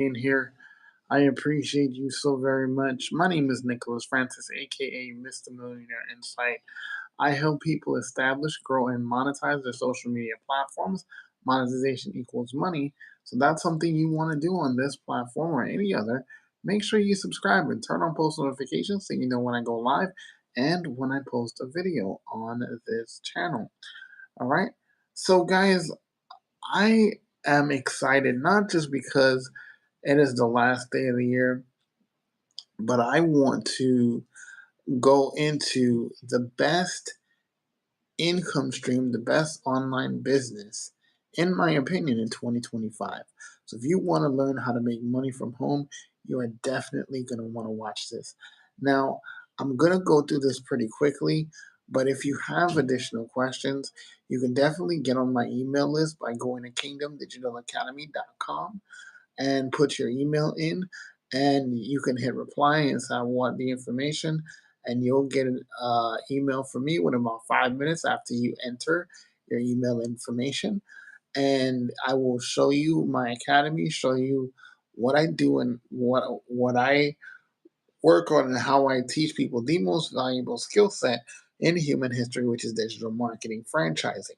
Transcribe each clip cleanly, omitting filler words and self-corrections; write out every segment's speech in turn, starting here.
being here. I appreciate you so very much. My name is Nicholas Francis, aka Mr. Millionaire Insight. I help people establish, grow, and monetize their social media platforms. Monetization equals money. So that's something you want to do on this platform or any other. Make sure you subscribe and turn on post notifications so you know when I go live and when I post a video on this channel. All right. So, guys, I am excited not just because it is the last day of the year, but I want to go into the best income stream, the best online business, in my opinion, in 2025. So if you want to learn how to make money from home, you are definitely going to want to watch this. Now, I'm going to go through this pretty quickly, but if you have additional questions, you can definitely get on my email list by going to kingdomdigitalacademy.com and put your email in, and you can hit reply and say I want the information, and you'll get an email from me within about 5 minutes after you enter your email information, and I will show you my academy, show you what I do and what I work on and how I teach people the most valuable skill set in human history, which is digital marketing franchising.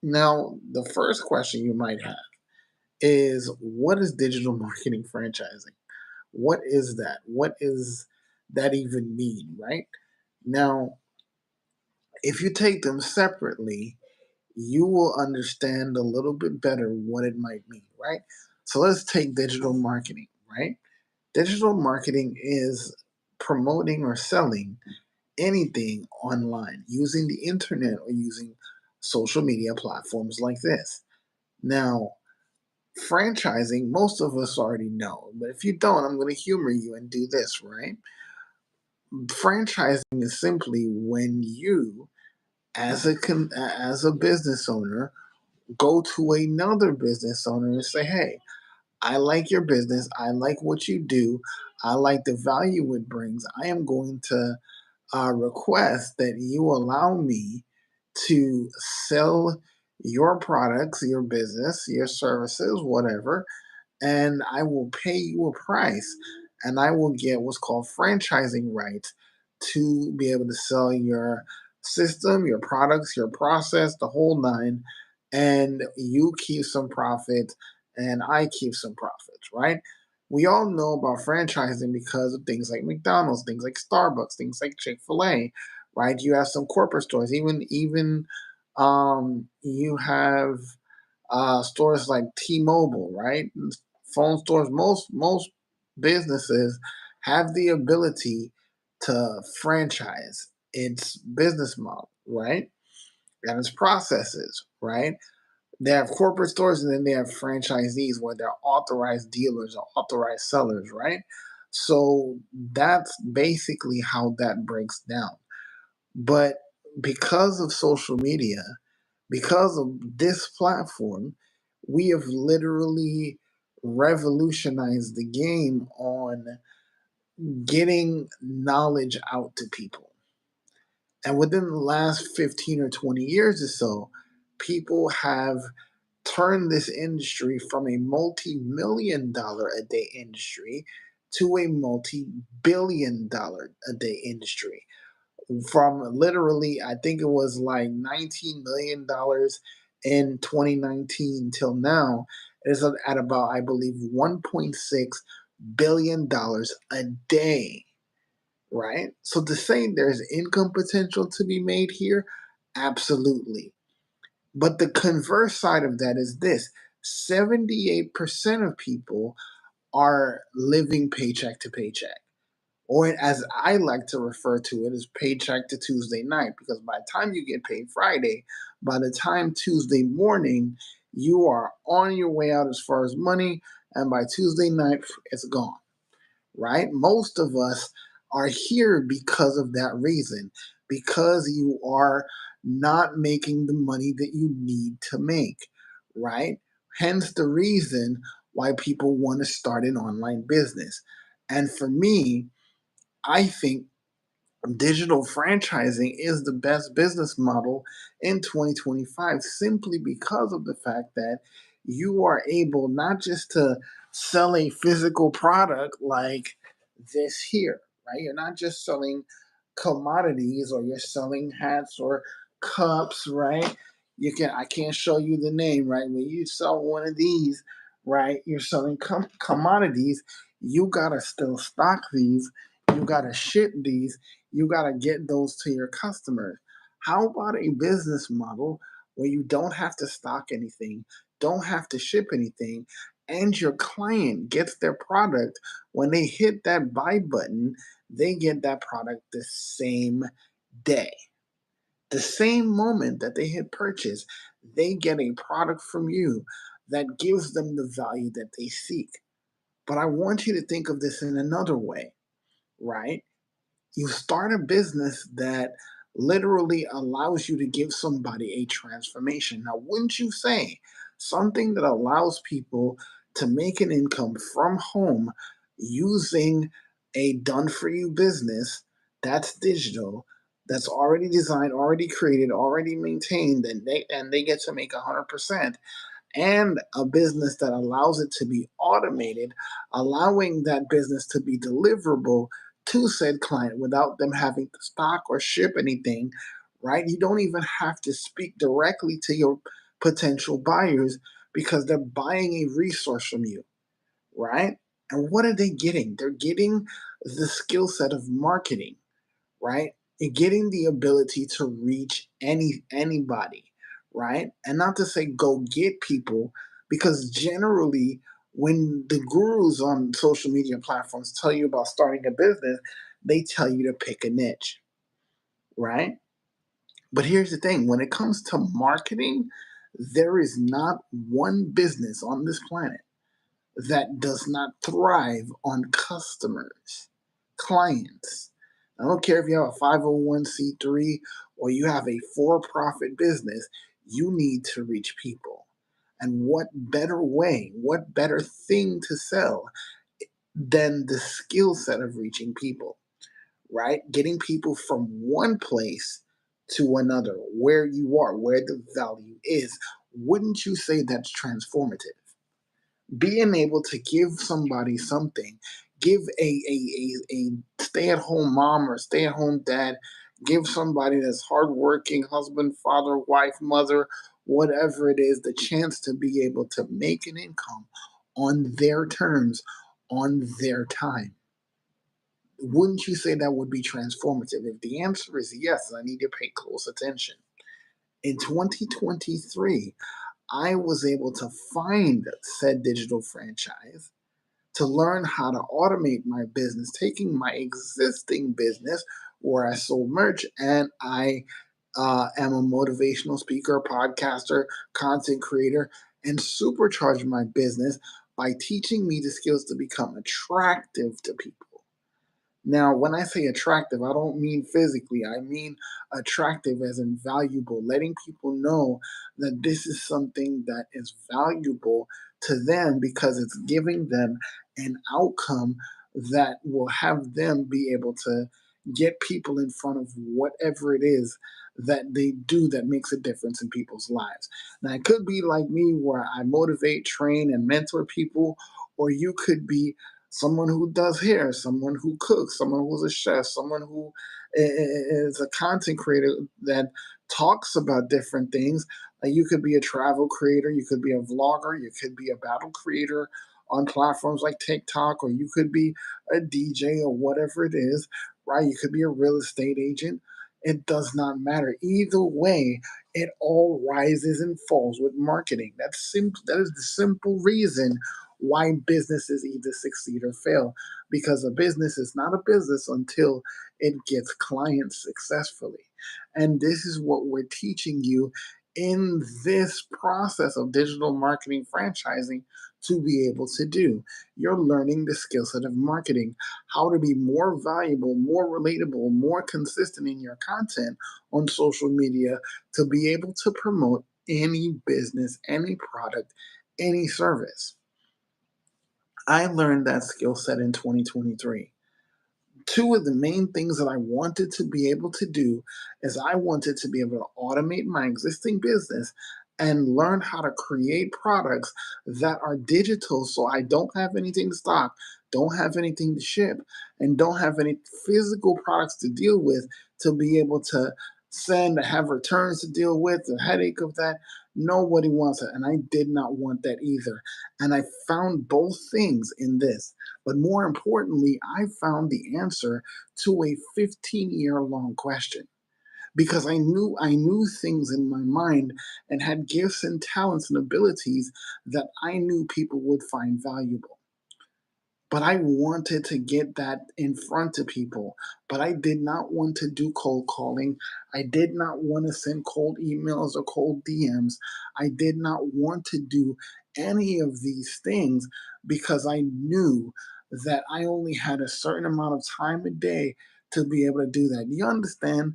Now, the first question you might have is, what is digital marketing franchising? What is that? What is that even mean, right? Now, if you take them separately, you will understand a little bit better what it might mean, right? So let's take digital marketing, right? Digital marketing is promoting or selling anything online using the internet or using social media platforms like this. Now, franchising, most of us already know, but if you don't, I'm going to humor you and do this, right? Franchising is simply when you, as a business owner, go to another business owner and say, "Hey, I like your business. I like what you do. I like the value it brings. I am going to request that you allow me to sell your products, your business, your services, whatever, and I will pay you a price, and I will get what's called franchising rights to be able to sell your system, your products, your process, the whole nine, and you keep some profit and I keep some profits, right? We all know about franchising because of things like McDonald's, things like Starbucks, things like Chick-fil-A, right? You have some corporate stores, even you have stores like T-Mobile, right? Phone stores. Most businesses have the ability to franchise its business model, right? And its processes, right? They have corporate stores and then they have franchisees where they're authorized dealers or authorized sellers, right? So that's basically how that breaks down. But because of social media, because of this platform, we have literally revolutionized the game on getting knowledge out to people. And within the last 15 or 20 years or so, people have turned this industry from a multi-million dollar a day industry to a multi-billion dollar a day industry. From literally, I think it was like $19 million in 2019 till now, is at about, I believe, $1.6 billion a day, right? So to say there's income potential to be made here, absolutely. But the converse side of that is this: 78% of people are living paycheck to paycheck, or as I like to refer to it, as paycheck to Tuesday night, because by the time you get paid Friday, by the time Tuesday morning, you are on your way out as far as money, and by Tuesday night, it's gone, right? Most of us are here because of that reason, because you are not making the money that you need to make, right? Hence the reason why people want to start an online business. And for me, I think digital franchising is the best business model in 2025 simply because of the fact that you are able not just to sell a physical product like this here, right? You're not just selling commodities, or you're selling hats or cups, right? I can't show you the name, right? When you sell one of these, right, you're selling commodities. You gotta still stock these, you gotta ship these, you gotta get those to your customers. How about a business model where you don't have to stock anything, don't have to ship anything, and your client gets their product when they hit that buy button? They get that product the same day. The same moment that they hit purchase, they get a product from you that gives them the value that they seek. But I want you to think of this in another way, right? You start a business that literally allows you to give somebody a transformation. Now, wouldn't you say something that allows people to make an income from home using a done for you business that's digital, that's already designed, already created, already maintained, and they get to make 100%, and a business that allows it to be automated, allowing that business to be deliverable to said client without them having to stock or ship anything, right? You don't even have to speak directly to your potential buyers because they're buying a resource from you, right? And what are they getting? They're getting the skill set of marketing, right? And getting the ability to reach anybody, right? And not to say go get people, because generally when the gurus on social media platforms tell you about starting a business, they tell you to pick a niche, right? But here's the thing, when it comes to marketing, there is not one business on this planet that does not thrive on customers, clients. I don't care if you have a 501c3 or you have a for profit business, you need to reach people. And what better way, what better thing to sell than the skill set of reaching people, right? Getting people from one place to another, where you are, where the value is. Wouldn't you say that's transformative? Being able to give somebody something, give a stay-at-home mom or stay-at-home dad, give somebody that's hardworking, husband, father, wife, mother, whatever it is, the chance to be able to make an income on their terms, on their time. Wouldn't you say that would be transformative? If the answer is yes, I need to pay close attention. In 2023, I was able to find said digital franchise to learn how to automate my business, taking my existing business where I sold merch, and I am a motivational speaker, podcaster, content creator, and supercharge my business by teaching me the skills to become attractive to people. Now, when I say attractive, I don't mean physically. I mean attractive as in valuable, letting people know that this is something that is valuable to them because it's giving them an outcome that will have them be able to get people in front of whatever it is that they do that makes a difference in people's lives. Now, it could be like me where I motivate, train, and mentor people, or you could be someone who does hair, someone who cooks, someone who's a chef, someone who is a content creator that talks about different things. You could be a travel creator, you could be a vlogger, you could be a battle creator on platforms like TikTok, or you could be a DJ or whatever it is, right? You could be a real estate agent. It does not matter. Either way, it all rises and falls with marketing. That's simple. That is the simple reason why businesses either succeed or fail, because a business is not a business until it gets clients successfully. And this is what we're teaching you in this process of digital marketing franchising to be able to do. You're learning the skill set of marketing, how to be more valuable, more relatable, more consistent in your content on social media to be able to promote any business, any product, any service. I learned that skill set in 2023. Two of the main things that I wanted to be able to do is I wanted to be able to automate my existing business and learn how to create products that are digital so I don't have anything to stock, don't have anything to ship, and don't have any physical products to deal with to be able to send, have returns to deal with, the headache of that. Nobody wants it. And I did not want that either. And I found both things in this. But more importantly, I found the answer to a 15-year-long question because I knew things in my mind and had gifts and talents and abilities that I knew people would find valuable. But I wanted to get that in front of people. But I did not want to do cold calling. I did not want to send cold emails or cold DMs. I did not want to do any of these things because I knew that I only had a certain amount of time a day to be able to do that. You understand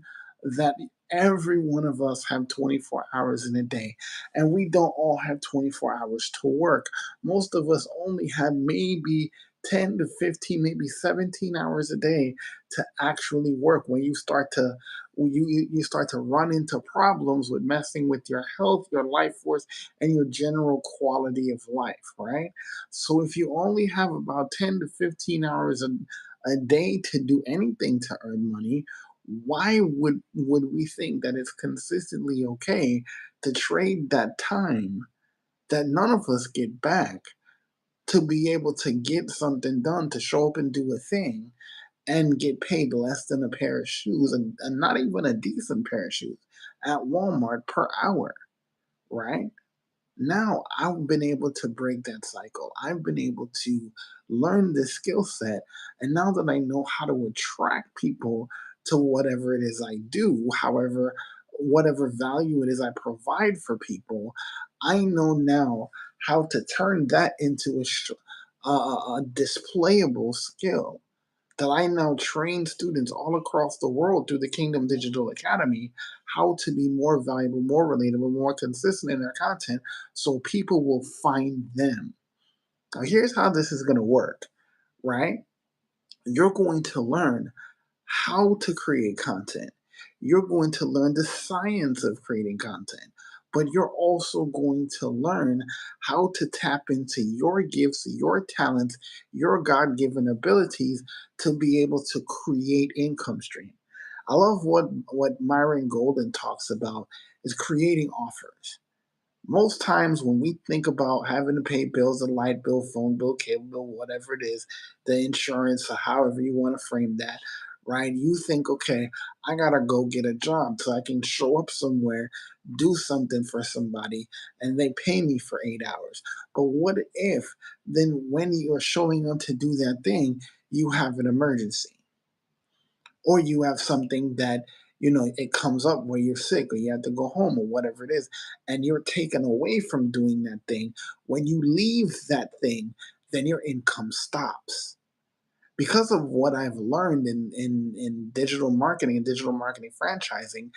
that every one of us have 24 hours in a day, and we don't all have 24 hours to work. Most of us only have maybe 10 to 15, maybe 17 hours a day to actually work. When you start to you start to run into problems with messing with your health, your life force, and your general quality of life, right? So if you only have about 10 to 15 hours a day to do anything to earn money, why would we think that it's consistently okay to trade that time that none of us get back to be able to get something done, to show up and do a thing and get paid less than a pair of shoes, and not even a decent pair of shoes at Walmart per hour, right? Now I've been able to break that cycle. I've been able to learn this skill set. And now that I know how to attract people to whatever it is I do, however, whatever value it is I provide for people, I know now how to turn that into a displayable skill that I now train students all across the world through the Kingdom Digital Academy how to be more valuable, more relatable, more consistent in their content so people will find them. Now, here's how this is going to work, right? You're going to learn how to create content. You're going to learn the science of creating content, but you're also going to learn how to tap into your gifts, your talents, your God given abilities to be able to create income stream. I love what Myron Golden talks about is creating offers. Most times when we think about having to pay bills, the light bill, phone bill, cable bill, whatever it is, the insurance, or however you want to frame that, right? You think, okay, I gotta go get a job so I can show up somewhere, do something for somebody, and they pay me for 8 hours. But what if then when you're showing up to do that thing, you have an emergency? Or you have something that it comes up where you're sick or you have to go home or whatever it is, and you're taken away from doing that thing. When you leave that thing, then your income stops. Because of what I've learned in digital marketing and digital marketing franchising,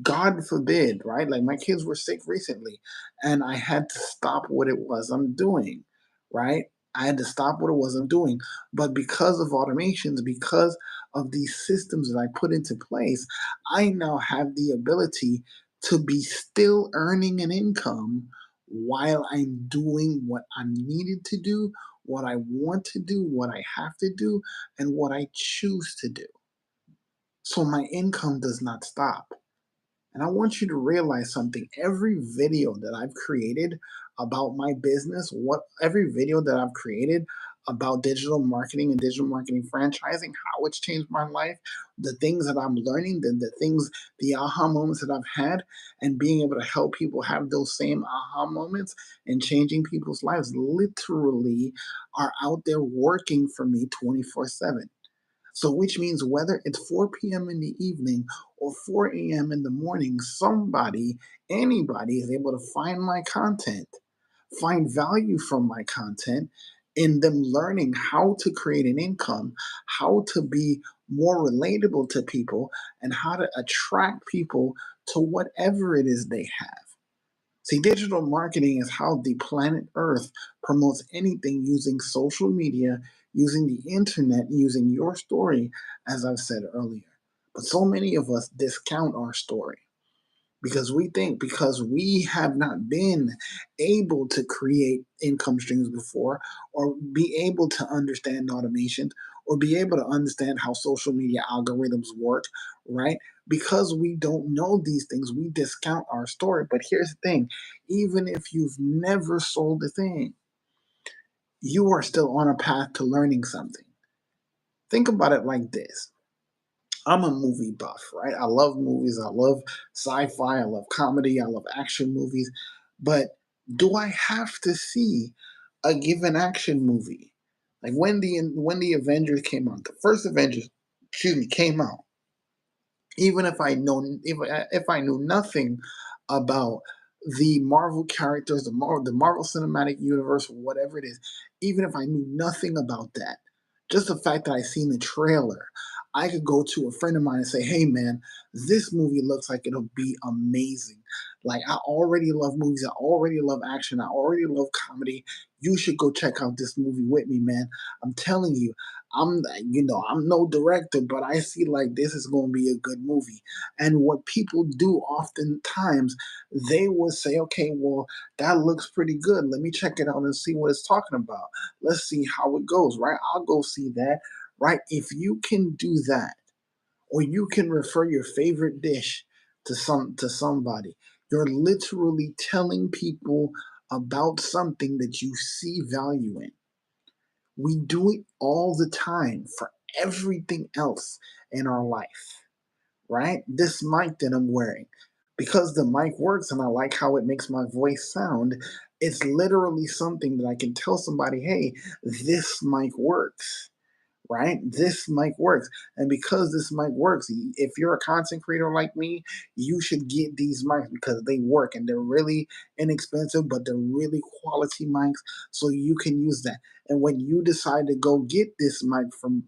God forbid, right? Like my kids were sick recently and I had to stop what it was I'm doing, right? I had to stop what it was I'm doing. But because of automations, because of these systems that I put into place, I now have the ability to be still earning an income while I'm doing what I'm needed to do, what I want to do, what I have to do, and what I choose to do. So my income does not stop. And I want you to realize something. Every video that I've created about my business, what every video that I've created about digital marketing and digital marketing franchising, how it's changed my life, the things that I'm learning, the things, the aha moments that I've had, and being able to help people have those same aha moments and changing people's lives literally are out there working for me 24/7. So, which means whether it's 4 p.m. in the evening or 4 a.m. in the morning, somebody, anybody is able to find my content, find value from my content, in them learning how to create an income, how to be more relatable to people, and how to attract people to whatever it is they have. See, digital marketing is how the planet Earth promotes anything using social media, using the internet, using your story, as I've said earlier. But so many of us discount our story because we think because we have not been able to create income streams before, or be able to understand automation, or be able to understand how social media algorithms work, right? Because we don't know these things, we discount our story. But here's the thing: even if you've never sold a thing, you are still on a path to learning something. Think about it like this: I'm a movie buff, right? I love movies. I love sci-fi. I love comedy. I love action movies. But do I have to see a given action movie? Like when the Avengers came out, the first Avengers, excuse me, came out. Even if I knew nothing about the Marvel characters, the Marvel Cinematic Universe, whatever it is, even if I knew nothing about that, just the fact that I seen the trailer, I could go to a friend of mine and say, "Hey, man, this movie looks like it'll be amazing. Like I already love movies, I already love action, I already love comedy. You should go check out this movie with me, man. I'm telling you, I'm no director, but I see like this is going to be a good movie." And what people do oftentimes, they will say, "Okay, well, that looks pretty good. Let me check it out and see what it's talking about. Let's see how it goes, right? I'll go see that." Right? If you can do that, or you can refer your favorite dish to somebody, you're literally telling people about something that you see value in. We do it all the time for everything else in our life, right? This mic that I'm wearing, because the mic works and I like how it makes my voice sound, it's literally something that I can tell somebody, "Hey, this mic works." Right? This mic works. And because this mic works, if you're a content creator like me, you should get these mics because they work and they're really inexpensive, but they're really quality mics. So you can use that. And when you decide to go get this mic from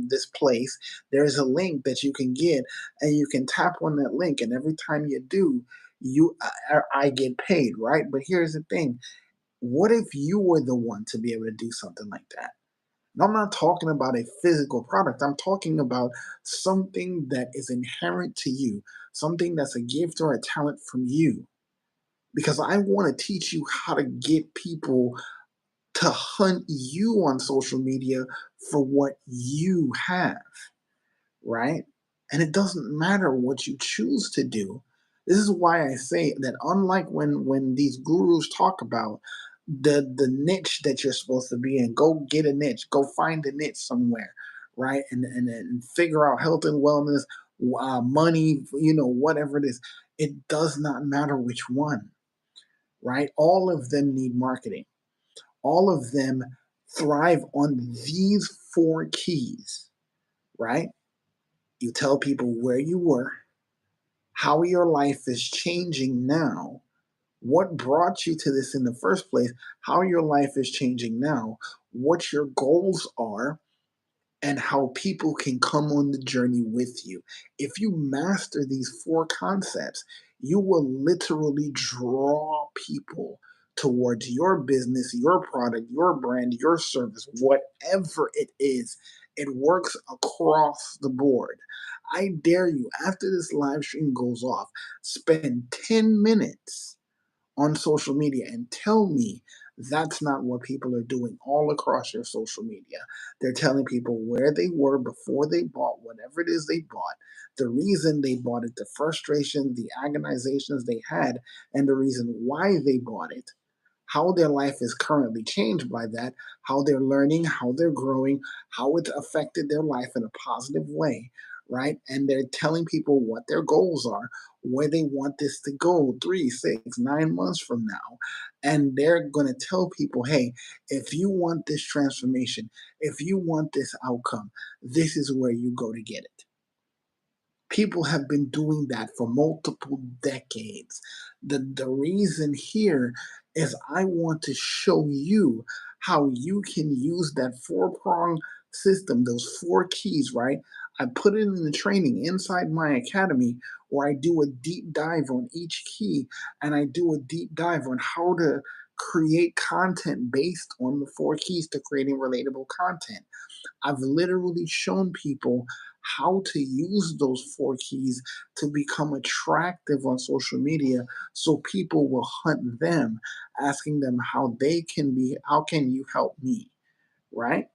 this place, there's a link that you can get, and you can tap on that link. And every time you do, I get paid, right? But here's the thing: what if you were the one to be able to do something like that? And I'm not talking about a physical product. I'm talking about something that is inherent to you, something that's a gift or a talent from you. Because I want to teach you how to get people to hunt you on social media for what you have, right? And it doesn't matter what you choose to do. This is why I say that unlike when these gurus talk about the niche that you're supposed to be in, go get a niche, go find a niche somewhere, right? And figure out health and wellness, money, whatever it is. It does not matter which one, right? All of them need marketing. All of them thrive on these four keys, right? You tell people where you were, how your life is changing now, what brought you to this in the first place, how your life is changing now, what your goals are, and how people can come on the journey with you. If you master these four concepts, you will literally draw people towards your business, your product, your brand, your service, whatever it is. It works across the board. I dare you, after this live stream goes off, spend 10 minutes on social media and tell me that's not what people are doing all across your social media. They're telling people where they were before they bought whatever it is they bought, the reason they bought it, the frustration, the agonizations they had, and the reason why they bought it, how their life is currently changed by that, how they're learning, how they're growing, how it's affected their life in a positive way, right? And they're telling people what their goals are, where they want this to go 3, 6, 9 months from now. And they're going to tell people, "Hey, if you want this transformation, if you want this outcome, this is where you go to get it." People have been doing that for multiple decades. The reason here is I want to show you how you can use that four-prong system, those four keys, right? I put it in the training inside my academy, where I do a deep dive on each key, and I do a deep dive on how to create content based on the four keys to creating relatable content. I've literally shown people how to use those four keys to become attractive on social media so people will hunt them, asking them how can you help me, right?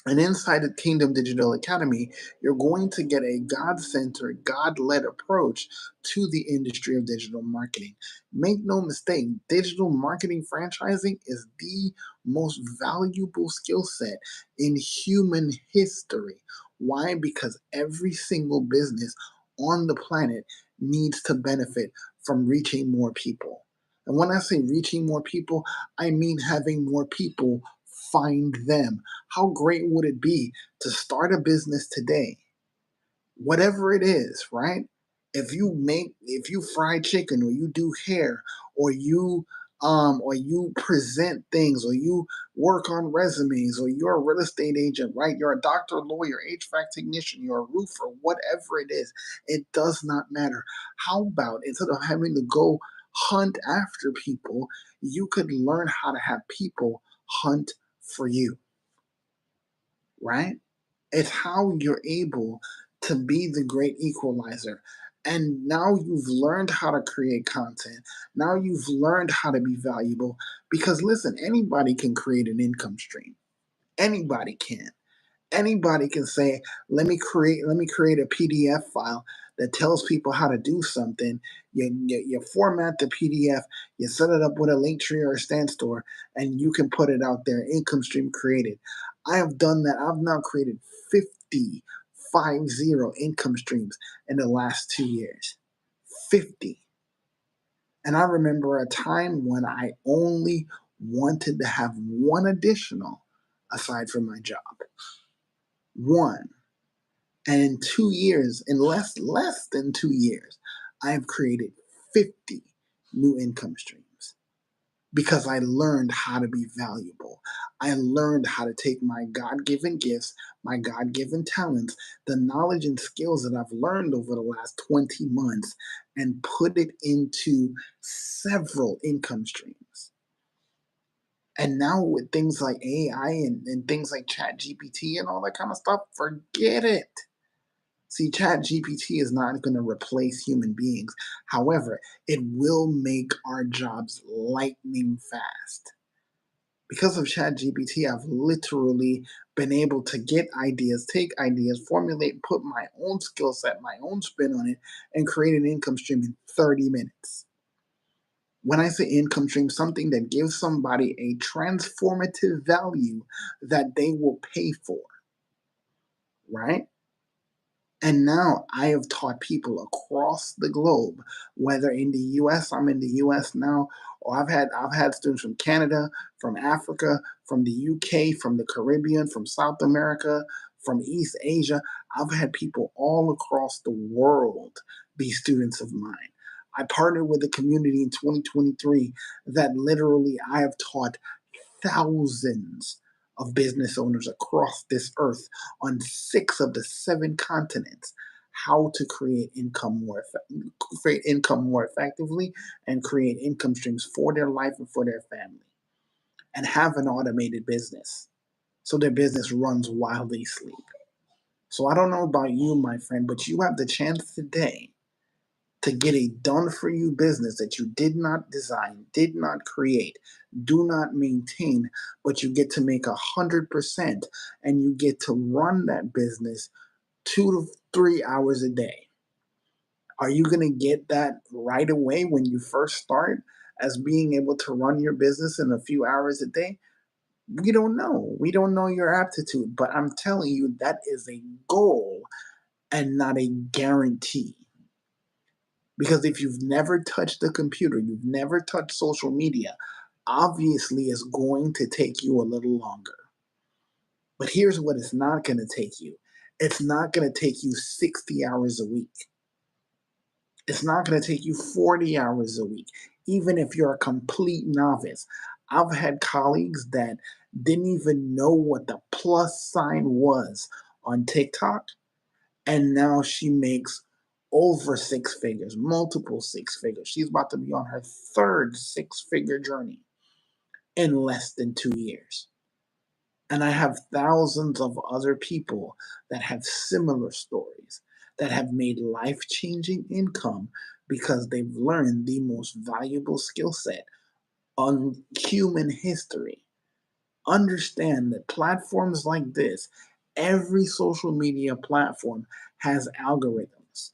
And inside the Kingdom Digital Academy, you're going to get a God centered, God led approach to the industry of digital marketing. Make no mistake, digital marketing franchising is the most valuable skill set in human history. Why? Because every single business on the planet needs to benefit from reaching more people. And when I say reaching more people, I mean having more people find them. How great would it be to start a business today, whatever it is, right? If you fry chicken, or you do hair, or you present things, or you work on resumes, or you're a real estate agent, right? You're a doctor, lawyer, HVAC technician, you're a roofer, whatever it is, it does not matter. How about instead of having to go hunt after people, you could learn how to have people hunt for you, right? It's how you're able to be the great equalizer. And now you've learned how to create content. Now you've learned how to be valuable. Because listen, anybody can create an income stream. Anybody can. Anybody can say, let me create a PDF file that tells people how to do something. You format the PDF, you set it up with a link tree or a stand store, and you can put it out there. Income stream created. I have done that. I've now created 50, 50 income streams in the last 2 years. 50. And I remember a time when I only wanted to have one additional aside from my job. One. And in 2 years, in less than 2 years, I have created 50 new income streams because I learned how to be valuable. I learned how to take my God given gifts, my God given talents, the knowledge and skills that I've learned over the last 20 months, and put it into several income streams. And now with things like AI and things like Chat GPT and all that kind of stuff, forget it. See, Chat GPT is not going to replace human beings. However, it will make our jobs lightning fast. Because of Chat GPT, I've literally been able to get ideas, take ideas, formulate, put my own skill set, my own spin on it, and create an income stream in 30 minutes. When I say income stream, something that gives somebody a transformative value that they will pay for, right? And now I have taught people across the globe, whether in the US, I'm in the US now, or I've had students from Canada, from Africa, from the UK, from the Caribbean, from South America, from East Asia. I've had people all across the world be students of mine. I partnered with a community in 2023 that literally I have taught thousands of business owners across this earth on 6 of the 7 continents how to create income more effectively and create income streams for their life and for their family, and have an automated business so their business runs while they sleep. So I don't know about you, my friend, but you have the chance today to get a done for you business that you did not design, did not create, do not maintain, but you get to make 100%, and you get to run that business 2 to 3 hours a day. Are you going to get that right away when you first start as being able to run your business in a few hours a day? We don't know. We don't know your aptitude, but I'm telling you that is a goal and not a guarantee. Because if you've never touched the computer, you've never touched social media, obviously it's going to take you a little longer. But here's what it's not going to take you, it's not going to take you 60 hours a week. It's not going to take you 40 hours a week, even if you're a complete novice. I've had colleagues that didn't even know what the plus sign was on TikTok, and now she makes over 6 figures, multiple 6 figures. She's about to be on her third 6 figure journey in less than 2 years. And I have thousands of other people that have similar stories that have made life changing income because they've learned the most valuable skill set on human history. Understand that platforms like this, every social media platform has algorithms.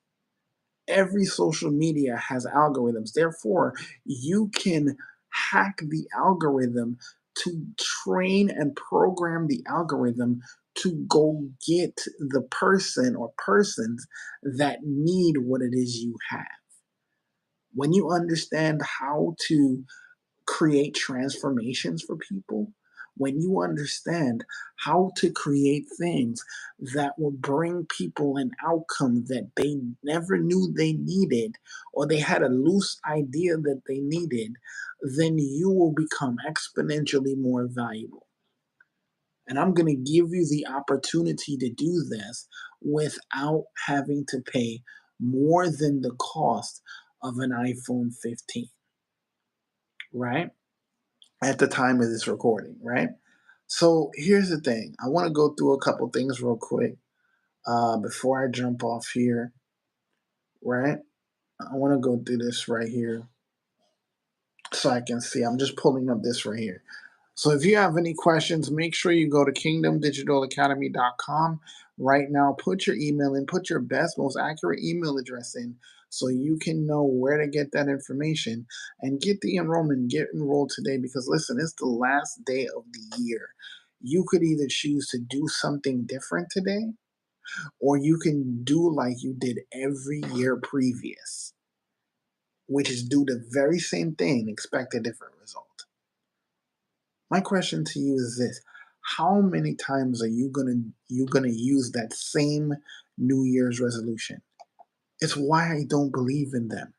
Every social media has algorithms. Therefore, you can hack the algorithm to train and program the algorithm to go get the person or persons that need what it is you have. When you understand how to create transformations for people, when you understand how to create things that will bring people an outcome that they never knew they needed, or they had a loose idea that they needed, then you will become exponentially more valuable. And I'm going to give you the opportunity to do this without having to pay more than the cost of an iPhone 15, right? At the time of this recording, right? So here's the thing. I want to go through a couple things real quick before I jump off here, right? I want to go through this right here so I can see. I'm just pulling up this right here. So if you have any questions, make sure you go to kingdomdigitalacademy.com right now. Put your email in, put your best, most accurate email address in so you can know where to get that information and get the enrollment, get enrolled today because listen, it's the last day of the year. You could either choose to do something different today or you can do like you did every year previous, which is do the very same thing, expect a different result. My question to you is this: how many times are you gonna use that same New Year's resolution? It's why I don't believe in them.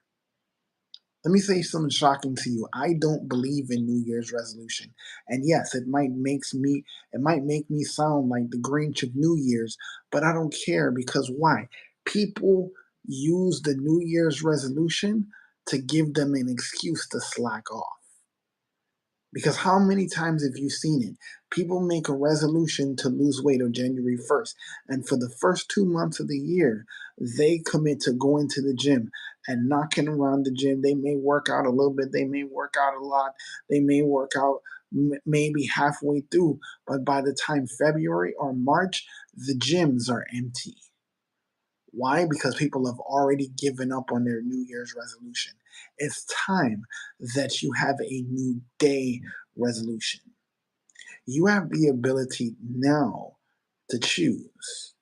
Let me say something shocking to you. I don't believe in New Year's resolution. And yes, it might make me sound like the Grinch of New Year's, but I don't care because why? People use the New Year's resolution to give them an excuse to slack off. Because how many times have you seen it? People make a resolution to lose weight on January 1st. And for the first 2 months of the year, they commit to going to the gym and knocking around the gym. They may work out a little bit, they may work out a lot, they may work out maybe halfway through. But by the time February or March, the gyms are empty. Why? Because people have already given up on their New Year's resolution. It's time that you have a new day resolution. You have the ability now to choose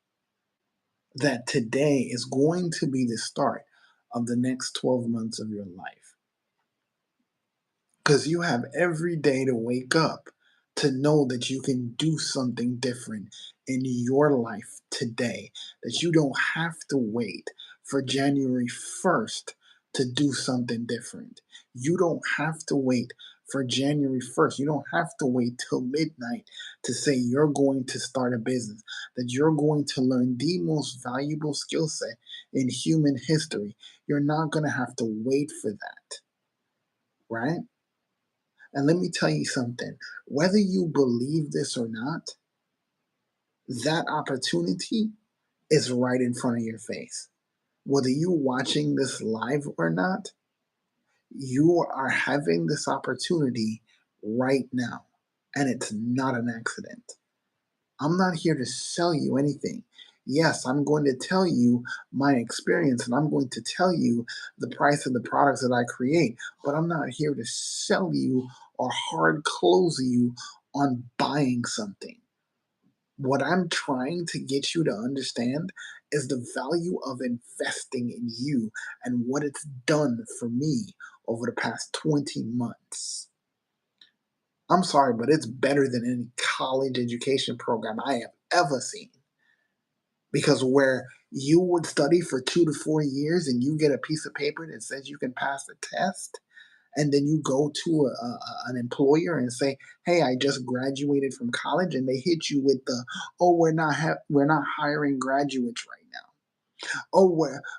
that today is going to be the start of the next 12 months of your life. Because you have every day to wake up to know that you can do something different in your life today, that you don't have to wait for January 1st to do something different. You don't have to wait for January 1st. You don't have to wait till midnight to say you're going to start a business, that you're going to learn the most valuable skill set in human history. You're not going to have to wait for that, right? And let me tell you something, whether you believe this or not, that opportunity is right in front of your face. Whether you're watching this live or not, you are having this opportunity right now. And it's not an accident. I'm not here to sell you anything. Yes, I'm going to tell you my experience and I'm going to tell you the price of the products that I create, but I'm not here to sell you or hard close you on buying something. What I'm trying to get you to understand is the value of investing in you and what it's done for me over the past 20 months. I'm sorry, but it's better than any college education program I have ever seen. Because where you would study for 2 to 4 years and you get a piece of paper that says you can pass the test, and then you go to an employer and say, "Hey, I just graduated from college," and they hit you with the, "Oh, we're not hiring graduates right now." Oh,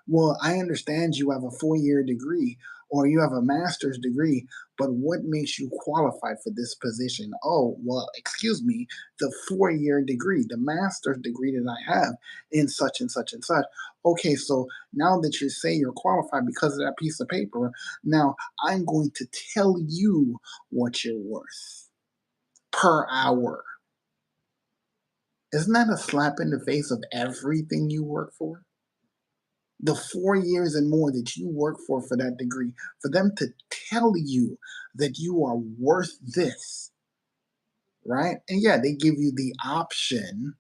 well, I understand you have a 4-year degree. Or you have a master's degree, but what makes you qualified for this position? Oh, well, excuse me, the 4-year degree, the master's degree that I have in such and such and such. Okay, so now that you say you're qualified because of that piece of paper, now I'm going to tell you what you're worth per hour. Isn't that a slap in the face of everything you work for? The 4 years and more that you work for that degree, for them to tell you that you are worth this, right? And yeah, they give you the option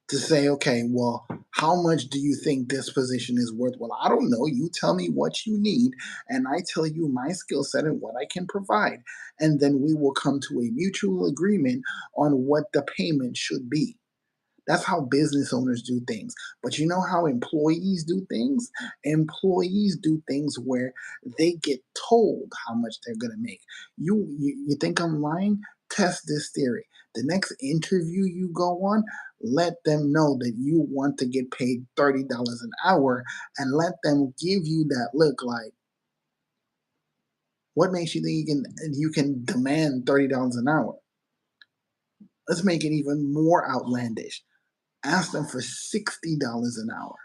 to say, okay, well, how much do you think this position is worth? Well, I don't know. You tell me what you need, and I tell you my skill set and what I can provide. And then we will come to a mutual agreement on what the payment should be. That's how business owners do things. But you know how employees do things? Employees do things where they get told how much they're going to make. You think I'm lying? Test this theory. The next interview you go on, let them know that you want to get paid $30 an hour and let them give you that look like, what makes you think you can demand $30 an hour? Let's make it even more outlandish. Ask them for $60 an hour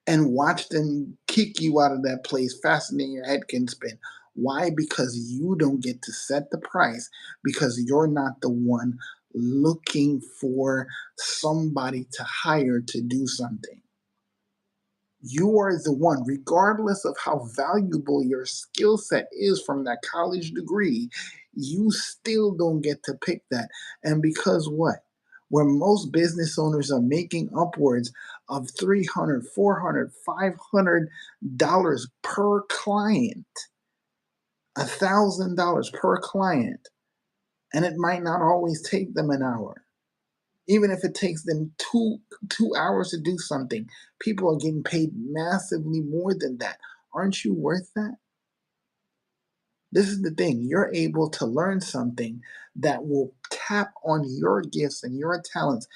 and watch them kick you out of that place faster than your head can spin. Why? Because you don't get to set the price because you're not the one looking for somebody to hire to do something. You are the one, regardless of how valuable your skill set is from that college degree, you still don't get to pick that. And because what? Where most business owners are making upwards of $300, $400, $500 per client, $1,000 per client, and it might not always take them an hour. Even if it takes them two hours to do something, people are getting paid massively more than that. Aren't you worth that? This is the thing. You're able to learn something that will tap on your gifts and your talents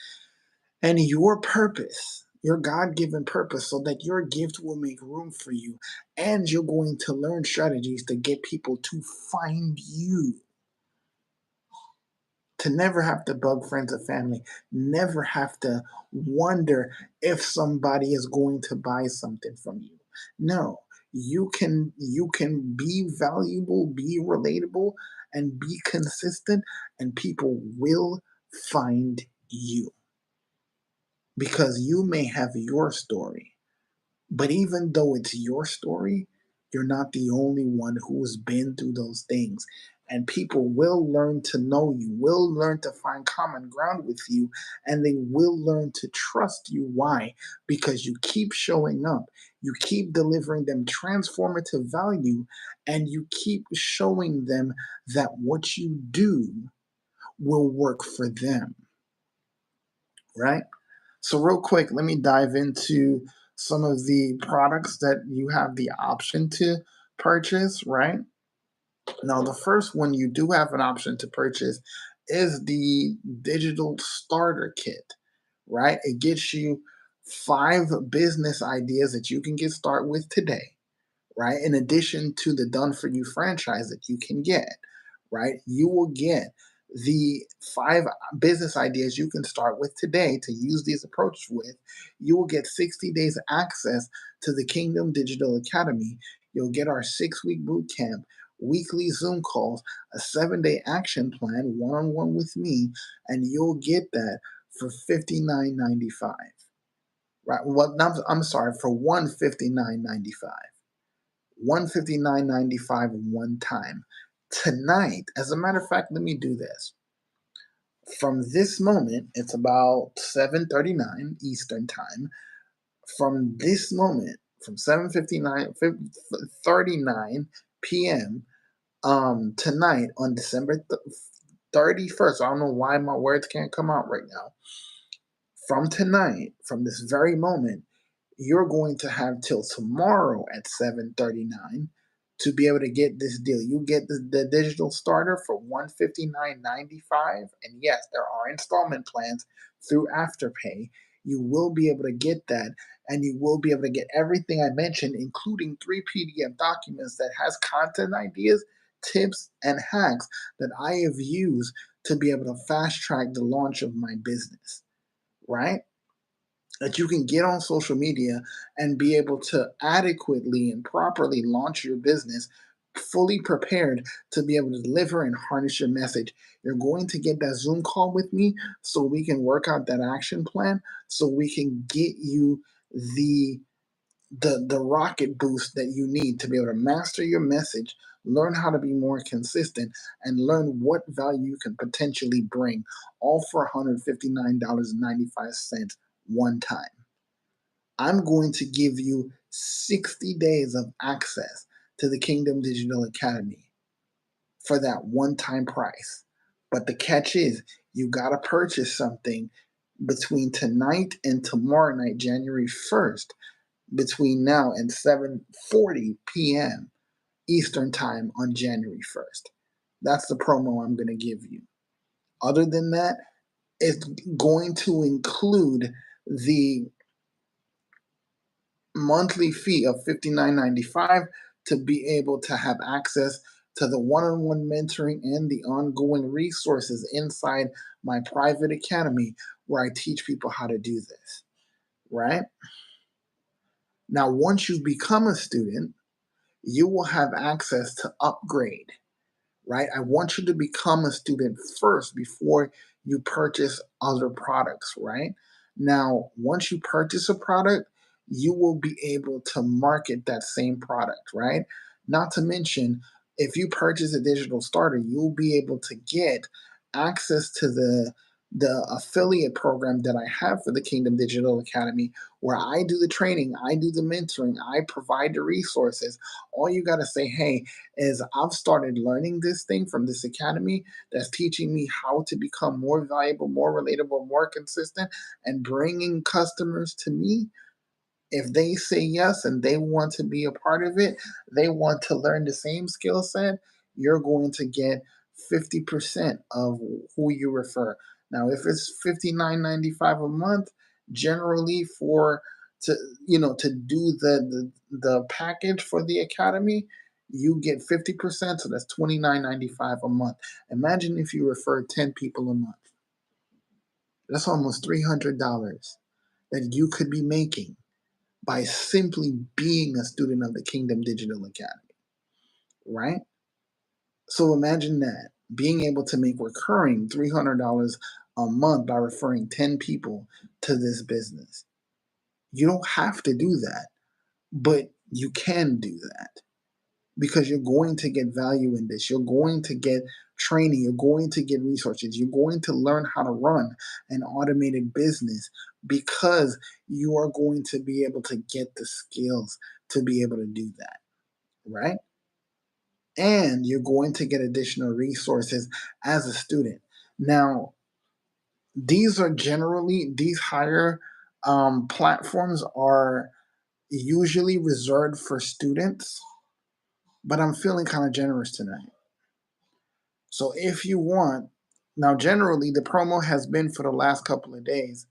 and your purpose, your God given purpose, so that your gift will make room for you. And you're going to learn strategies to get people to find you, to never have to bug friends or family, never have to wonder if somebody is going to buy something from you. No, you can be valuable, be relatable, and be consistent, and people will find you because you may have your story. But even though it's your story, you're not the only one who's been through those things. And people will learn to know you, will learn to find common ground with you, and they will learn to trust you. Why? Because you keep showing up, you keep delivering them transformative value, and you keep showing them that what you do will work for them, right? So, real quick, let me dive into some of the products that you have the option to purchase, right? Now, the first one you do have an option to purchase is the digital starter kit, right? It gets you 5 business ideas that you can get started with today, right? In addition to the done for you franchise that you can get, right? You will get the 5 business ideas you can start with today to use these approaches with. You will get 60 days access to the Kingdom Digital Academy. You'll get our 6-week boot camp, weekly Zoom calls, a 7-day action plan, one on one with me, and you'll get that for $59.95. Right? Well, I'm sorry, for $159.95. 159.95 one time. Tonight, as a matter of fact, let me do this. From this moment, it's about 7:39 Eastern time. From this moment, from 7:39 p.m. Tonight on December 31st. I don't know why my words can't come out right now. From tonight, from this very moment, you're going to have till tomorrow at 7:39 to be able to get this deal. You get the digital starter for $159.95. And yes, there are installment plans through Afterpay. You will be able to get that, and you will be able to get everything I mentioned, including 3 PDF documents that has content ideas, tips, and hacks that I have used to be able to fast track the launch of my business, right? That you can get on social media and be able to adequately and properly launch your business fully prepared to be able to deliver and harness your message. You're going to get that Zoom call with me so we can work out that action plan so we can get you the the rocket boost that you need to be able to master your message, learn how to be more consistent, and learn what value you can potentially bring, all for $159.95 one time. I'm going to give you 60 days of access to the Kingdom Digital Academy for that one time price. But the catch is, you got to purchase something between tonight and tomorrow night, January 1st, between now and 7:40 p.m. Eastern Time on January 1st. That's the promo I'm going to give you. Other than that, it's going to include the monthly fee of $59.95 to be able to have access to the one-on-one mentoring and the ongoing resources inside my private academy where I teach people how to do this, right? Now, once you become a student, you will have access to upgrade, right? I want you to become a student first before you purchase other products, right? Now, once you purchase a product, you will be able to market that same product, right? Not to mention, if you purchase a digital starter, you'll be able to get access to the affiliate program that I have for the Kingdom Digital Academy, where I do the training, I do the mentoring, I provide the resources. All you got to say, hey, is I've started learning this thing from this academy that's teaching me how to become more valuable, more relatable, more consistent, and bringing customers to me. If they say yes and they want to be a part of it, they want to learn the same skill set, you're going to get 50% of who you refer. Now, if it's $59.95 a month, generally for to to do the package for the academy, you get 50%, so that's $29.95 a month. Imagine if you refer 10 people a month. That's almost $300 that you could be making by simply being a student of the Kingdom Digital Academy, right? So imagine that being able to make recurring $300 a month by referring 10 people to this business. You don't have to do that, but you can do that because you're going to get value in this. You're going to get training. You're going to get resources. You're going to learn how to run an automated business because you are going to be able to get the skills to be able to do that, right? And you're going to get additional resources as a student. Now, these higher platforms are usually reserved for students, but I'm feeling kind of generous tonight. So if you want, now generally the promo has been for the last couple of days,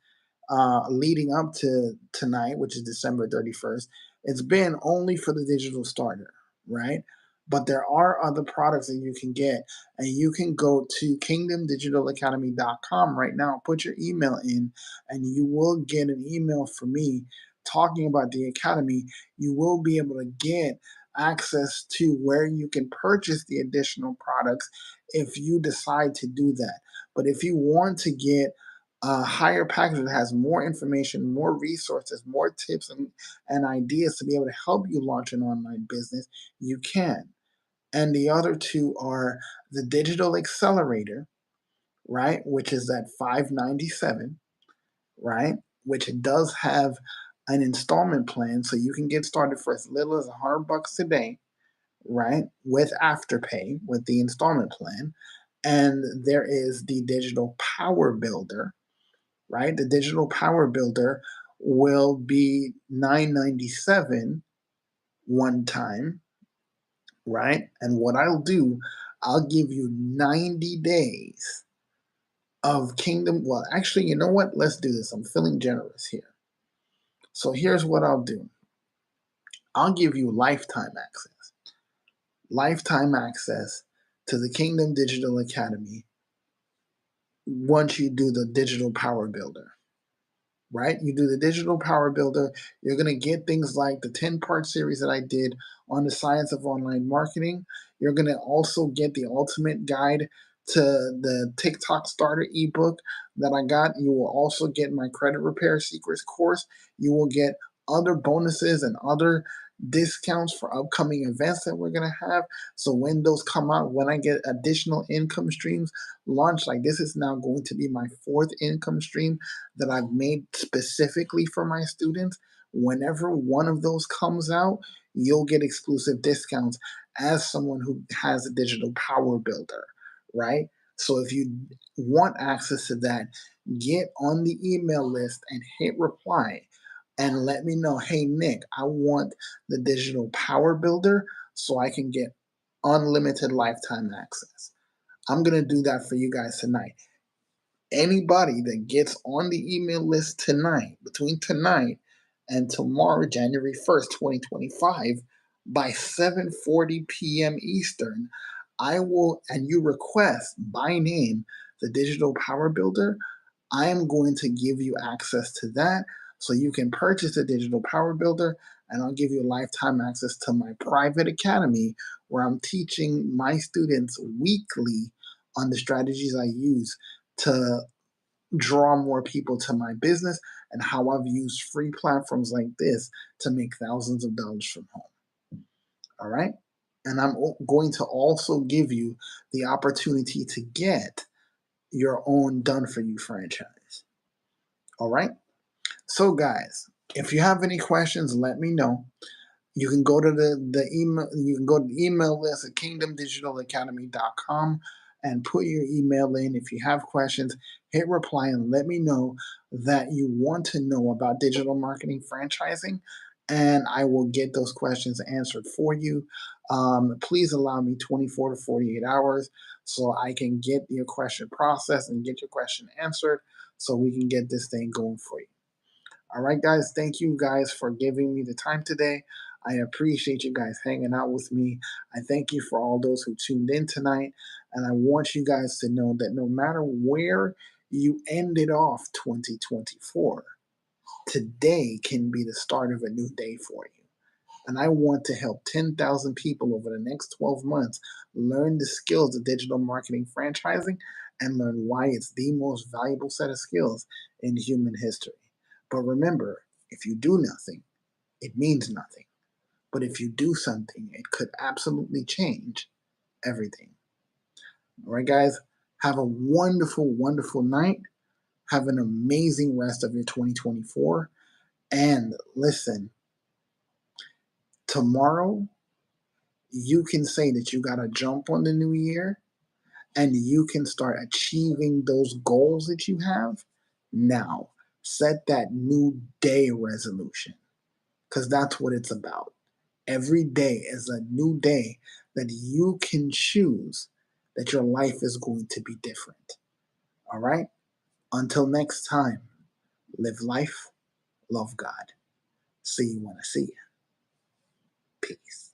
leading up to tonight, which is December 31st. It's been only for the digital starter, right? But there are other products that you can get, and you can go to kingdomdigitalacademy.com right now, put your email in, and you will get an email from me talking about the academy. You will be able to get access to where you can purchase the additional products if you decide to do that. But if you want to get a higher package that has more information, more resources, more tips and ideas to be able to help you launch an online business, you can. And the other two are the Digital Accelerator, right, which is at $597, right, which does have an installment plan, so you can get started for as little as $100 a day, right, with Afterpay with the installment plan. And there is the Digital Power Builder, right? The Digital Power Builder will be $997 one time, right? And what I'll do, I'll give you 90 days of Kingdom. Well, actually, you know what? Let's do this. I'm feeling generous here. So here's what I'll do. I'll give you lifetime access. Lifetime access to the Kingdom Digital Academy once you do the Digital Power Builder. Right? You do the Digital Power Builder, you're going to get things like the 10-part series that I did on the science of online marketing. You're going to also get the ultimate guide to the TikTok starter ebook that I got. You will also get my credit repair secrets course. You will get other bonuses and other discounts for upcoming events that we're going to have. So when those come out, when I get additional income streams launched, like this is now going to be my fourth income stream that I've made specifically for my students. Whenever one of those comes out, you'll get exclusive discounts as someone who has a digital power builder, right? So if you want access to that, get on the email list and hit reply and let me know, hey, Nick, I want the digital power builder so I can get unlimited lifetime access. I'm going to do that for you guys tonight. Anybody that gets on the email list tonight, between tonight and tomorrow, January 1st, 2025, by 7:40 p.m. Eastern, I will, and you request by name the Digital Power Builder, I am going to give you access to that so you can purchase the Digital Power Builder, and I'll give you lifetime access to my private academy where I'm teaching my students weekly on the strategies I use to draw more people to my business and how I've used free platforms like this to make thousands of dollars from home. All right. And I'm going to also give you the opportunity to get your own done for you franchise. All right. So, guys, if you have any questions, let me know. You can go to the email. You can go to the email list at kingdomdigitalacademy.com and put your email in. If you have questions, hit reply and let me know that you want to know about digital marketing franchising, and I will get those questions answered for you. Please allow me 24 to 48 hours so I can get your question processed and get your question answered so we can get this thing going for you. All right, guys. Thank you guys for giving me the time today. I appreciate you guys hanging out with me. I thank you for all those who tuned in tonight. And I want you guys to know that no matter where you ended off 2024, today can be the start of a new day for you. And I want to help 10,000 people over the next 12 months learn the skills of digital marketing franchising and learn why it's the most valuable set of skills in human history. But remember, if you do nothing, it means nothing. But if you do something, it could absolutely change everything. All right, guys, have a wonderful, wonderful night. Have an amazing rest of your 2024. And listen, tomorrow you can say that you got to jump on the new year and you can start achieving those goals that you have now. Set that new day resolution because that's what it's about. Every day is a new day that you can choose that your life is going to be different. All right? Until next time, live life, love God. See you when I see you. Peace.